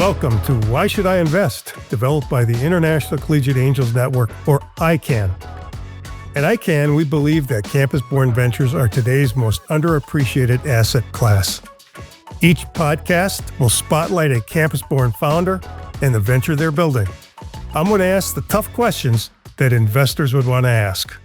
Welcome to Why Should I Invest? Developed by the International Collegiate Angels Network, or ICAN. At ICAN, we believe that campus-born ventures are today's most underappreciated asset class. Each podcast will spotlight a campus-born founder and the venture they're building. I'm going to ask the tough questions that investors would want to ask.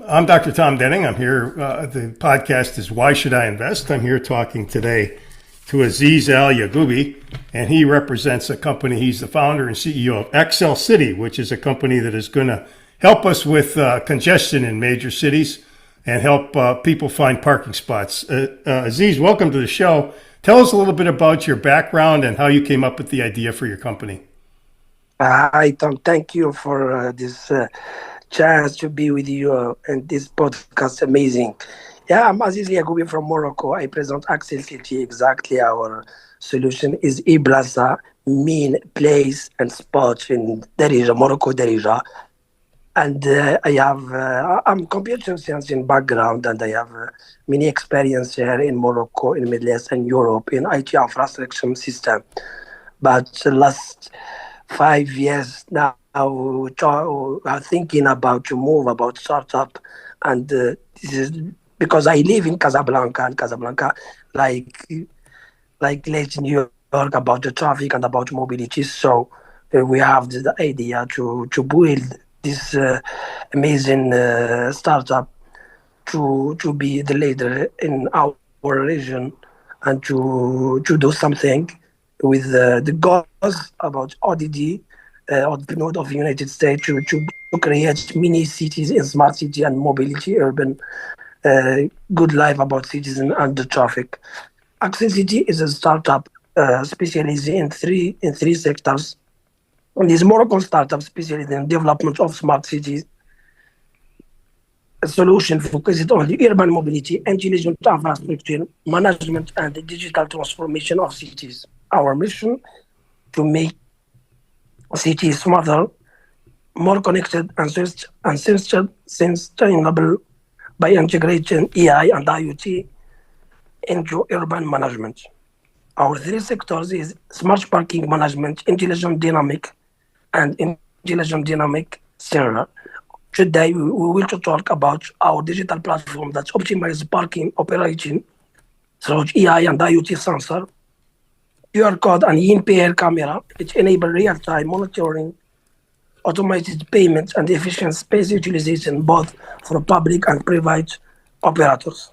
I'm Dr. Tom Duening. I'm here. The podcast is Why Should I Invest? I'm here talking today to Aziz Al-Yagoubi, and he represents a company. He's the founder and CEO of AccelCity, which is a company that is going to help us with congestion in major cities and help people find parking spots. Aziz, welcome to the show. Tell us a little bit about your background and how you came up with the idea for your company. Hi, Tom. Thank you for this chance to be with you and this podcast. Amazing. Yeah, I'm Aziz Yagoubi from Morocco. I present AccelCity. Exactly, our solution is e-plaza, mean place and spot in Darija, Morocco, Darija. And I'm computer science in background, and I have many experience here in Morocco, in Middle East and Europe in IT infrastructure system. But the last 5 years now, we are thinking about to move about startup, and this is because I live in Casablanca, and Casablanca, like late New York, about the traffic and about mobility. So we have the idea to build this amazing startup to be the leader in our region and to do something with the goals about ODD, or the Node of the United States, to create mini cities in smart city and mobility, urban, good life about citizens and the traffic. AccelCity is a startup specialized in three sectors. And this Moroccan startup specialized in development of smart cities, a solution focused on the urban mobility, intelligent infrastructure management, and the digital transformation of cities. Our mission to make cities smarter, more connected, and sustainable by integrating AI and IoT into urban management. Our three sectors is smart parking management, intelligent dynamic, and intelligent dynamic scenario. Today, we will talk about our digital platform that optimizes parking operation through AI and IoT sensor, QR code, and in-pair camera, which enable real-time monitoring, automated payments, and efficient space utilization, both for public and private operators.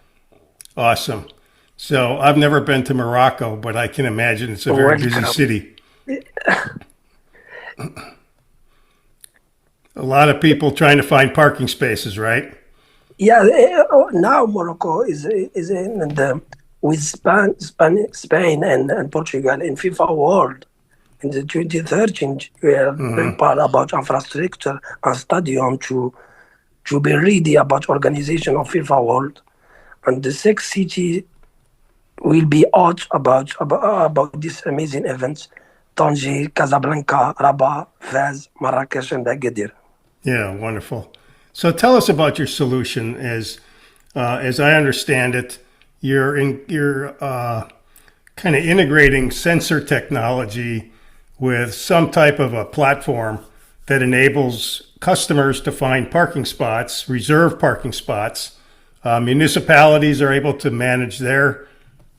Awesome. So I've never been to Morocco, but I can imagine it's a very busy city. A lot of people trying to find parking spaces, right? Yeah, now Morocco is in the with Spain and Portugal in FIFA World in the 2013. We are very proud about infrastructure and stadium to be ready about organization of FIFA World, and the 6 cities will be out about this amazing events: Tangier, Casablanca, Rabat, Fez, Marrakesh, and Agadir. Yeah, wonderful. So tell us about your solution. As I understand it, you're kind of integrating sensor technology with some type of a platform that enables customers to find parking spots, reserve parking spots. Municipalities are able to manage their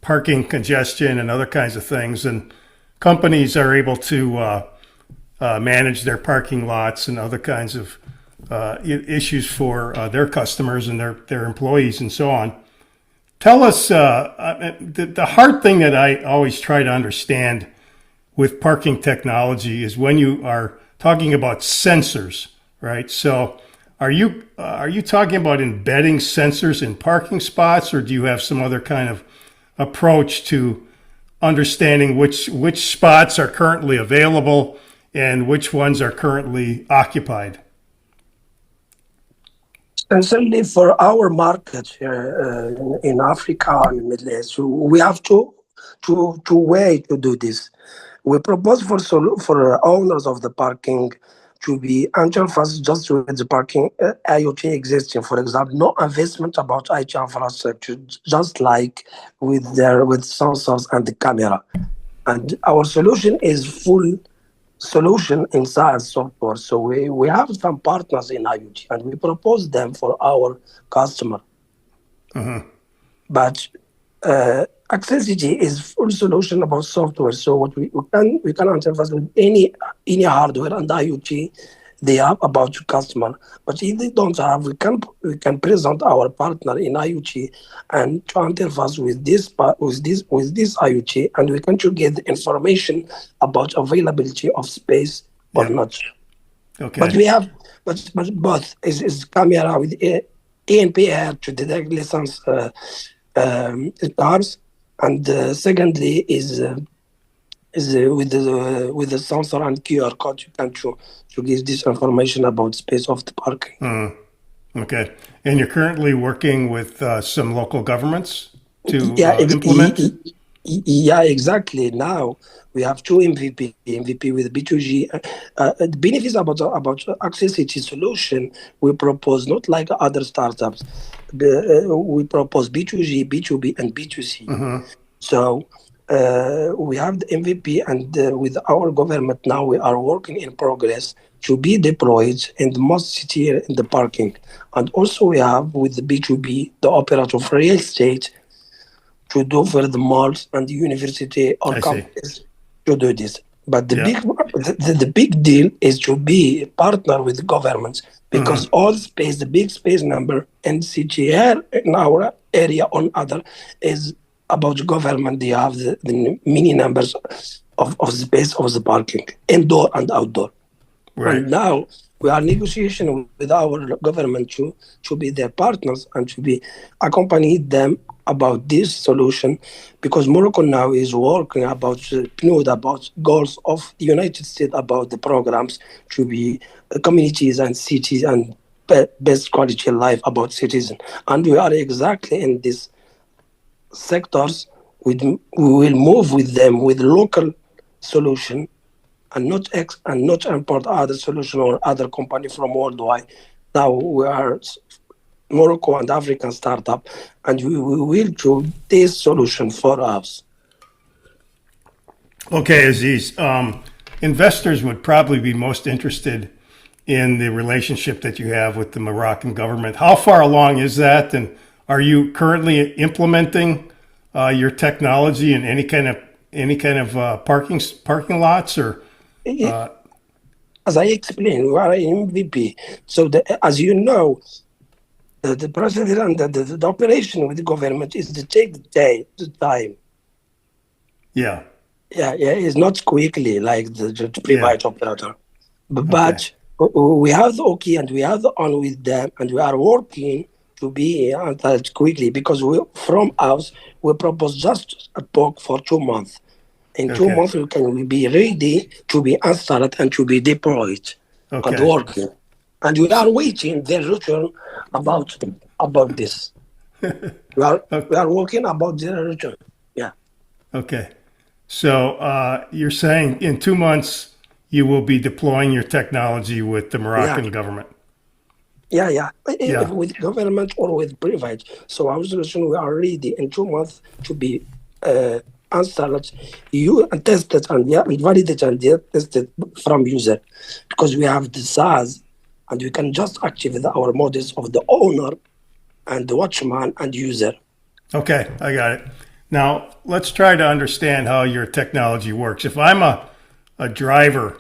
parking congestion and other kinds of things, and companies are able to manage their parking lots and other kinds of issues for their customers and their employees and so on. Tell us, the hard thing that I always try to understand with parking technology is when you are talking about sensors, right? So are you talking about embedding sensors in parking spots, or do you have some other kind of approach to understanding which spots are currently available and which ones are currently occupied? And certainly for our market here in Africa and Middle East, we have two ways to do this. We propose for owners of the parking to be interface just with the parking IoT existing. For example, no investment about IT infrastructure, just like with sensors and the camera. And our solution is full solution in SaaS software. So we have some partners in IoT and we propose them for our customer. But AccelCity is full solution about software. So what we can interface with any hardware and IoT they have about your customer. But if they don't have, we can present our partner in IoT and to interface with this IoT, and we can to get the information about availability of space or Yeah. not. But Okay. we have, but both is camera with ANPR to detect license cars, and secondly is with the sensor and QR code you can to give this information about space of the parking. Okay. And you're currently working with some local governments to Yeah, implement? yeah, exactly. Now we have two MVP with B2G. The benefits about AccelCity solution we propose not like other startups. We propose B2G, B2B, and B2C. So we have the MVP, and with our government now we are working in progress to be deployed in the most city in the parking. And also we have with the B2B, the operator of real estate to do for the malls and the university or I see. companies to do this. But Yeah. the big deal is to be a partner with governments because all space, the big space number and CTR in our area on other is about government. They have the many numbers of space of the parking, indoor and outdoor. Right. And now we are negotiation with our government to be their partners and to be accompany them about this solution because Morocco now is working about PNUD, about goals of the United States about the programs to be communities and cities and best quality life about citizens. And we are exactly in these sectors. We will move with them with local solution and not import other solution or other company from worldwide. Now we are Morocco and African startup, and we will do this solution for us. Okay, Aziz. Investors would probably be most interested in the relationship that you have with the Moroccan government. How far along is that? And are you currently implementing your technology in any kind of parking lots or? As I explained, we are an MVP. So as you know, the president and the operation with the government is to take the time. Yeah. Yeah, it's not quickly like the Yeah. private operator. Okay. But we have the okay and we have the on with them, and we are working to be answered quickly because from us we propose just a book for 2 months. In two Okay. months we can be ready to be installed and to be deployed and Okay. working. And we are waiting their return about this. We are working about their return. Yeah. Okay. So you're saying in 2 months you will be deploying your technology with the Yeah. Moroccan government. Yeah. If Yeah. with government or with private. So our solution, we are ready in 2 months to be installed, you tested and yeah, validated and yeah, tested from user, because we have the SaaS, and we can just activate our models of the owner and the watchman and user. Okay, I got it. Now let's try to understand how your technology works. If I'm a driver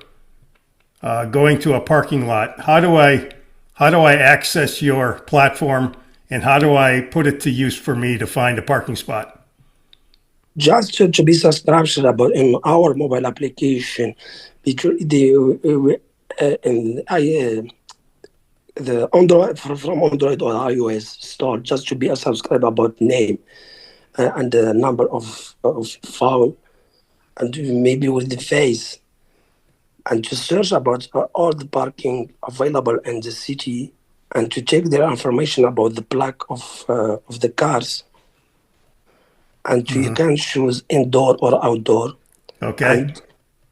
going to a parking lot, how do I access your platform, and how do I put it to use for me to find a parking spot? Just to be subscribed about in our mobile application, because the Android from Android or iOS store, just to be a subscriber about name and the number of phone, and maybe with the face, and to search about all the parking available in the city, and to check their information about the plaque of the cars, and you can choose indoor or outdoor, Okay.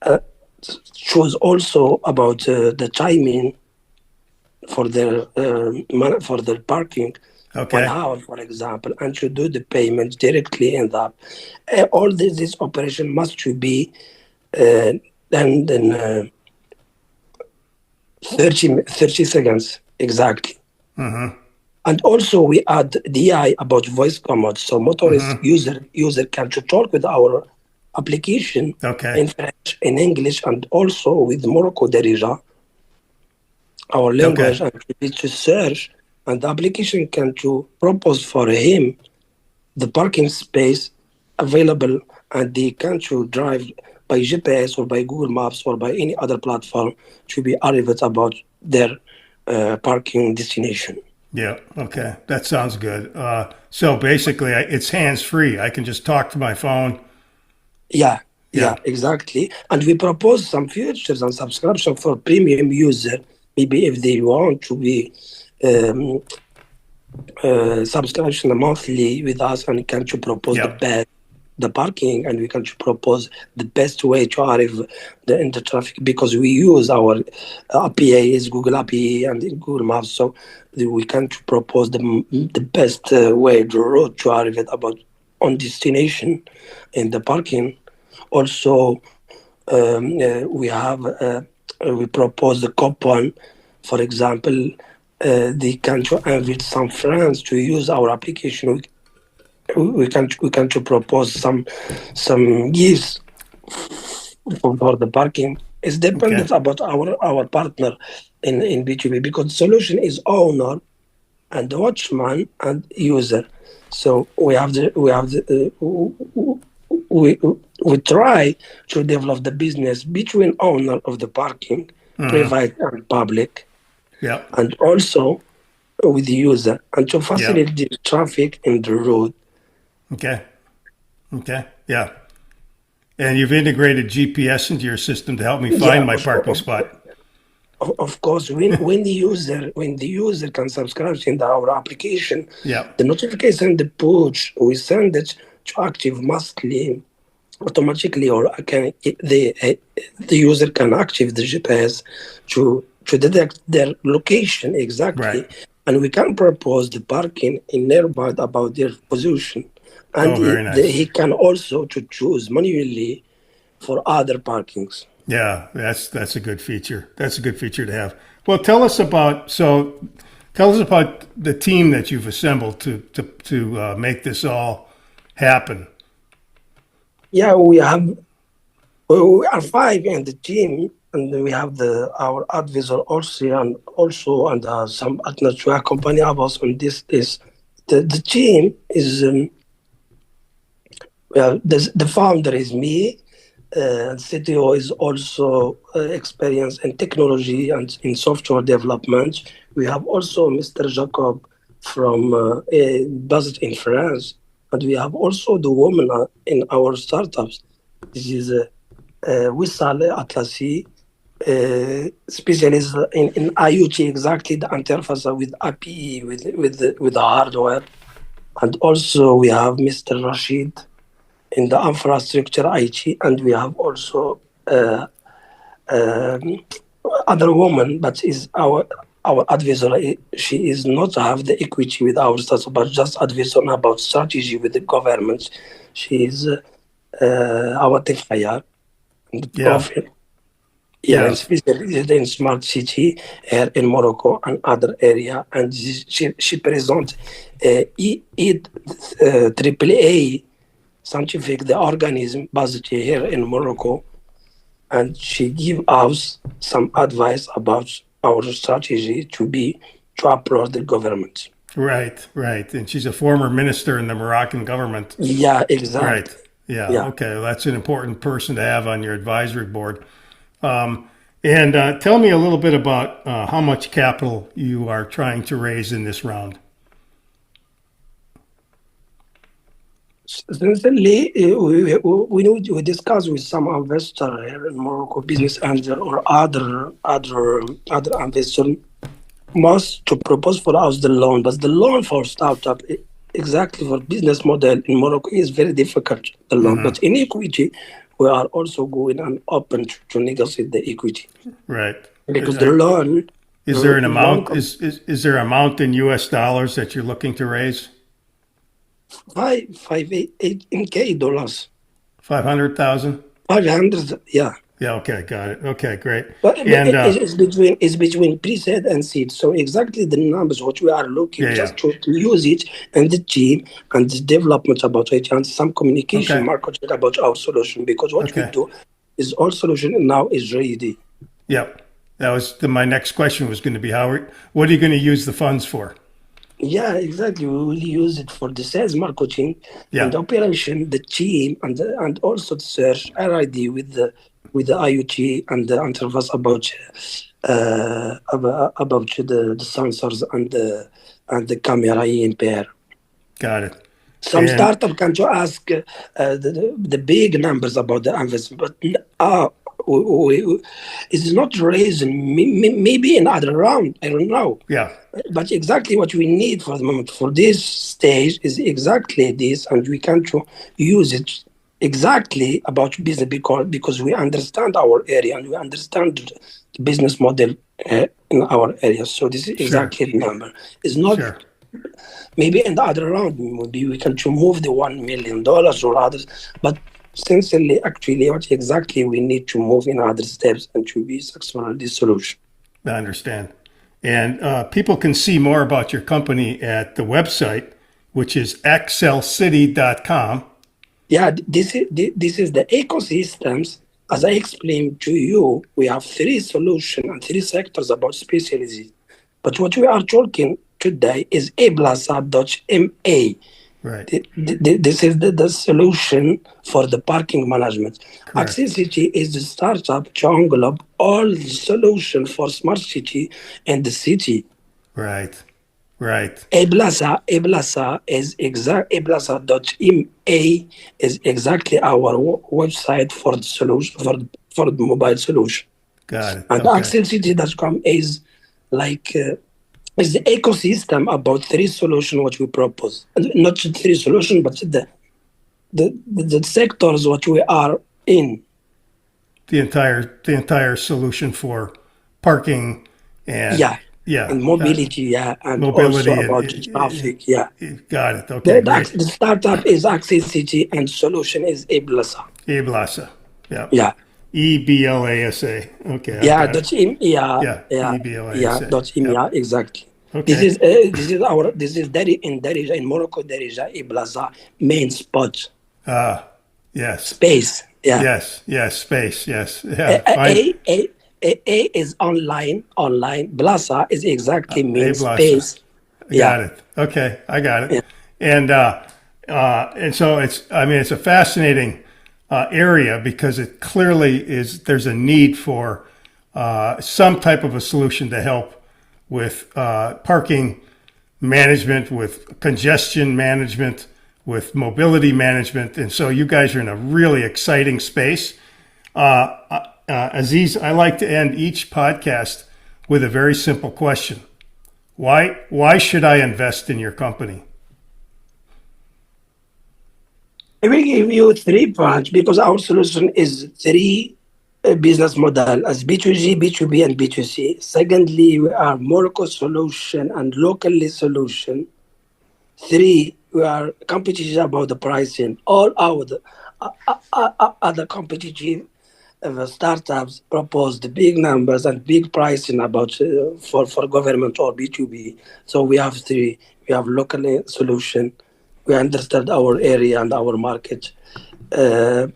and choose also about the timing for their parking, one Okay. hour, for example, and to do the payment directly in the app. All this operation must to be uh, done in 30 seconds exactly. And also we add DI about voice commands, so motorist user can to talk with our application Okay. in French, in English, and also with Morocco Darija, our Okay. language, and to search, and the application can to propose for him the parking space available, and they can to drive by GPS or by Google Maps or by any other platform to be arrived about their parking destination. Yeah. Okay. That sounds good. So basically, it's hands free. I can just talk to my phone. Yeah, Yeah. yeah, exactly. And we propose some features and subscription for premium user. Maybe if they want to be um, subscription monthly with us, and can to propose Yep. the parking, and we can to propose the best way to arrive in the traffic, because we use our API is Google API and Google Maps, so we can to propose the best way, the road to arrive at about on destination in the parking. Also, we propose the coupon. For example, they can to invite some friends to use our application. We can to propose some gifts for the parking. It's Okay. dependent about our partner in B2B, because solution is owner and watchman and user. So we we try to develop the business between owner of the parking, private and public, Yep. and also with the user, and to Yep. facilitate the traffic in the road. Okay. Okay. Yeah. And you've integrated GPS into your system to help me Yeah, find my parking spot. of course, when the user can subscribe in our application, Yep. the notification, the push, we send it to active monthly automatically, or the user can activate the GPS to detect their location Right. exactly, and we can propose the parking in nearby about their position, and Oh, very he nice. can also to choose manually for other parkings. Yeah, that's a good feature. That's a good feature to have. Well, tell us about the team that you've assembled to make this all happen. Yeah, we are five in the team, and we have our advisor also, and some partners to accompany us on this. Is the team is well, the founder is me. CTO is also experienced in technology and in software development. We have also Mr. Jacob from based in France, and we have also the woman in our startups. This is Wissal Atlasi, specialist in IoT, exactly the interface with API, with the hardware. And also we have Mr. Rashid in the infrastructure IT, and we have also um, other woman, but is our advisor. She is not have the equity with our startup, but just advisor about strategy with the government. She is our tech hire and Yeah, profit. Yeah, and yeah, especially in smart city here in Morocco and other area, and she present triple A scientific the organism based here in Morocco, and she give us some advice about our strategy to approach the government. right, right. And she's a former minister in the Moroccan government. Yeah, exactly. Right. Yeah. Yeah. Okay. Well, that's an important person to have on your advisory board. And tell me a little bit about how much capital you are trying to raise in this round. Recently, we discuss with some investor here in Morocco, business angel or other investor, must to propose for us the loan, but the loan for startup exactly for business model in Morocco is very difficult. The loan, but in equity, we are also going and open to negotiate the equity, Right. because the loan Is there an One amount? Is there an amount in U.S. dollars that you're looking to raise? five in K dollars. 500,000. 500, yeah. Yeah. Okay. Got it. Okay. Great. But And it's between preset and seed. So exactly the numbers what we are looking yeah. Yeah. just to use it and the team and the development about it and some communication Okay. marketing about our solution because what we Okay. do is our solution now is ready. Yep. That was my next question was going to be what are you going to use the funds for? Yeah, exactly. We will use it for the sales marketing and Yeah. operation, the team, and also the search RID with the IoT and the interface about the sensors and the camera in pair. Got it. Some And startup can to ask the big numbers about the investment, but it's not raising. Maybe another round. I don't know. yeah. But exactly what we need for the moment for this stage is exactly this, and we can to use it exactly about business because we understand our area and we understand the business model in our area. So this is Sure. exactly the number. It's not Sure. maybe in the other round maybe we can to move the $1 million or others, but sincerely, actually, what exactly we need to move in other steps and to be successful in this solution. I understand. And people can see more about your company at the website, which is accelcity.com. Yeah, this is the ecosystems. As I explained to you, we have three solutions and three sectors about specialty. But what we are talking today is ablasa.ma. Right. This is the solution for the parking management. Correct. AccelCity is the startup to englobe all the solution for smart city and the city. Right. Right. Ablasa is ablasa.ma is exactly our website for the solution for the mobile solution. Got it. And Okay. AccelCity.com is like is the ecosystem about three solutions what we propose. And not three solutions, but the sectors what we are in. The entire solution for parking and Yeah. yeah, And mobility, yeah, and also mobility about the traffic, yeah. got it. Okay, The, great. the, the startup is AccelCity and solution is Ablasa. Eblasa. Yeah. Yeah. EBLASA. Okay, I've Yeah, got it. dot im, yeah, Yeah. yeah, yeah, EBLASA. dot im, Yep. yeah, exactly. This Okay. is Darija in Morocco. Darija Iblaza main spot Yes. space. Yeah, Yes. Yes. Space. Yes. A, Yeah. Fine. a, a, a is online. Online. Blaza is exactly mean Eblasa. space. Yeah, Got it. Okay, I got it. yeah. And so it's a fascinating area because it clearly is. There's a need for some type of a solution to help with parking management, with congestion management, with mobility management, and so you guys are in a really exciting space. Aziz, I like to end each podcast with a very simple question. Why should I invest in your company? I will give you 3 points because our solution is three business model as B2G, B2B, and B2C. Secondly, we are Morocco solution and locally solution. Three, we are competitive about the pricing. All our other competitive startups propose the big numbers and big pricing about for government or B2B. So we have three. We have local solution. We understand our area and our market. Uh,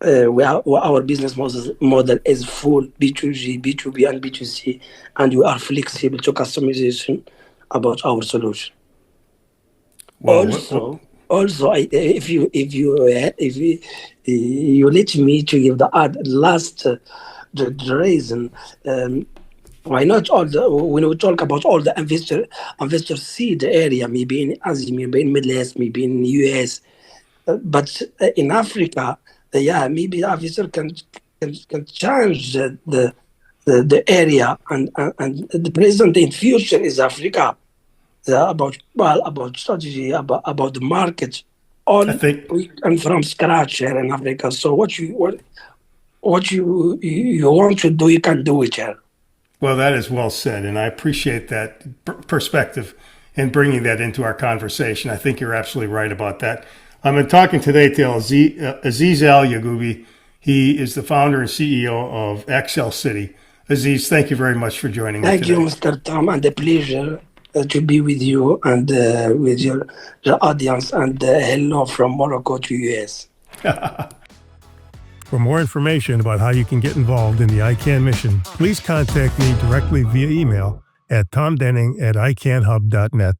our business model is full B2G, B2B, and B2C, and we are flexible to customization about our solution. Well, Also, if you let me to give the last the reason, why not all the when we talk about all the investors see the area maybe in Asia, maybe in Middle East, maybe in US, but in Africa, yeah, maybe investor can change the area and the present and future is Africa. About strategy, about the market, all I think and from scratch here in Africa. So what you want to do, you can do it here. Well, that is well said, and I appreciate that perspective and bringing that into our conversation. I think you're absolutely right about that. I'm talking today to Aziz Al Yagoubi. He is the founder and CEO of AccelCity. Aziz, thank you very much for joining me Thank you, today. Mr. Tom, and a pleasure to be with you and with your audience. And hello from Morocco to US. For more information about how you can get involved in the ICAN mission, please contact me directly via email at tomdenning@icanhub.net.